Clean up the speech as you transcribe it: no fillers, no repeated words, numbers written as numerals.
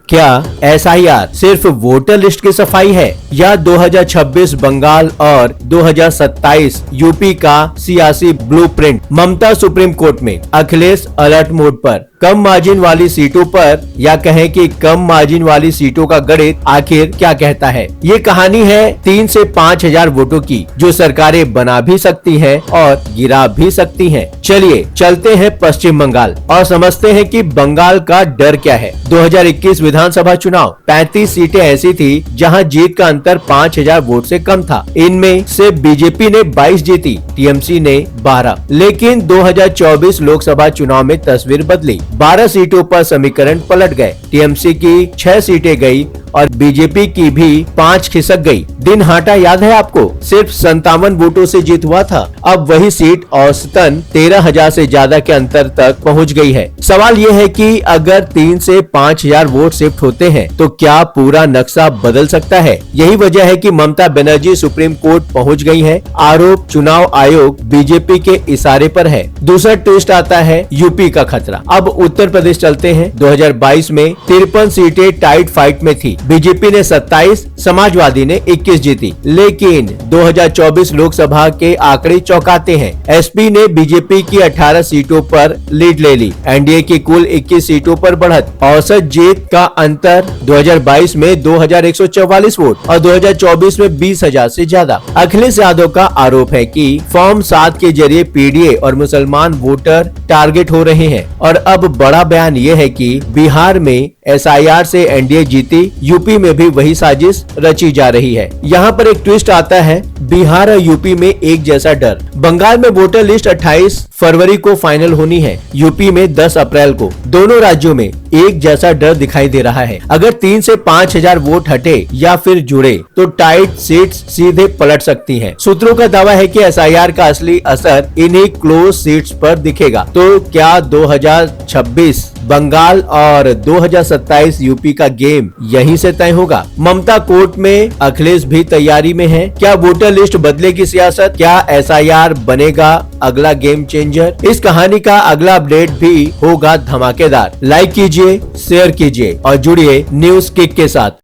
क्या SIR सिर्फ voter list की सफाई है या 2026 बंगाल और 2027 यूपी का सियासी ब्लूप्रिंट? ममता सुप्रीम कोर्ट में, अखिलेश अलर्ट मोड पर, कम मार्जिन वाली सीटों पर, या कहें कि कम मार्जिन वाली सीटों का गणित आखिर क्या कहता है? ये कहानी है 3 से 5,000 वोटों की, जो सरकारें बना भी सकती हैं और गिरा भी सकती हैं। चलिए चलते हैं पश्चिम बंगाल और समझते हैं कि बंगाल का डर क्या है। 2021 विधानसभा चुनाव, 35 सीटें ऐसी थी जहां जीत का अंतर 5,000 वोट से कम था। इनमें से बीजेपी ने 22 जीती, टीएमसी ने 12। लेकिन 2024 लोकसभा चुनाव में तस्वीर बदली। 12 सीटों पर समीकरण पलट गए। टीएमसी की 6 सीटें गई और बीजेपी की भी 5 खिसक गई। दिन हाटा याद है आपको? सिर्फ 57 वोटों से जीत हुआ था। अब वही सीट औसतन 13,000 से ज्यादा के अंतर तक पहुंच गई है। सवाल ये है कि अगर 3 से 5,000 वोट शिफ्ट होते हैं तो क्या पूरा नक्शा बदल सकता है? यही वजह है कि ममता बनर्जी सुप्रीम कोर्ट पहुंच गई है। आरोप चुनाव आयोग बीजेपी के इशारे पर है। दूसरा ट्विस्ट आता है यूपी का खतरा। अब उत्तर प्रदेश चलते हैं। 2022 में 53 सीटें टाइट फाइट में थी। बीजेपी ने 27, समाजवादी ने 21 जीती। लेकिन 2024 लोकसभा के आंकड़े चौंकाते हैं। एसपी ने बीजेपी की 18 सीटों पर लीड ले ली। एनडीए की कुल 21 सीटों पर बढ़त। औसत जीत का अंतर 2022 में 2,144 वोट और 2024 में 20,000 से ज्यादा। अखिलेश यादव का आरोप है कि फॉर्म 7 के जरिए पीडीए और मुसलमान वोटर टारगेट हो रहे हैं। और अब बड़ा बयान ये है कि बिहार में SIR से एनडीए जीती, यूपी में भी वही साजिश रची जा रही है। यहाँ पर एक ट्विस्ट आता है। बिहार और यूपी में एक जैसा डर। बंगाल में वोटर लिस्ट 28 फरवरी को फाइनल होनी है, यूपी में 10 अप्रैल को। दोनों राज्यों में एक जैसा डर दिखाई दे रहा है। अगर 3 से 5,000 वोट हटे या फिर जुड़े तो टाइट सीट्स सीधे पलट सकती हैं। सूत्रों का दावा है कि SIR का असली असर इन्हीं क्लोज सीट्स पर दिखेगा। तो क्या 2026 बंगाल और 2027 यूपी का गेम यहीं से तय होगा? ममता कोर्ट में, अखिलेश भी तैयारी में है। क्या वोटर लिस्ट बदलेगी सियासत? क्या SIR बनेगा अगला गेम चेंजर? इस कहानी का अगला अपडेट भी होगा धमाकेदार। लाइक कीजिए, शेयर कीजिए और जुड़िए न्यूज़ किक के साथ।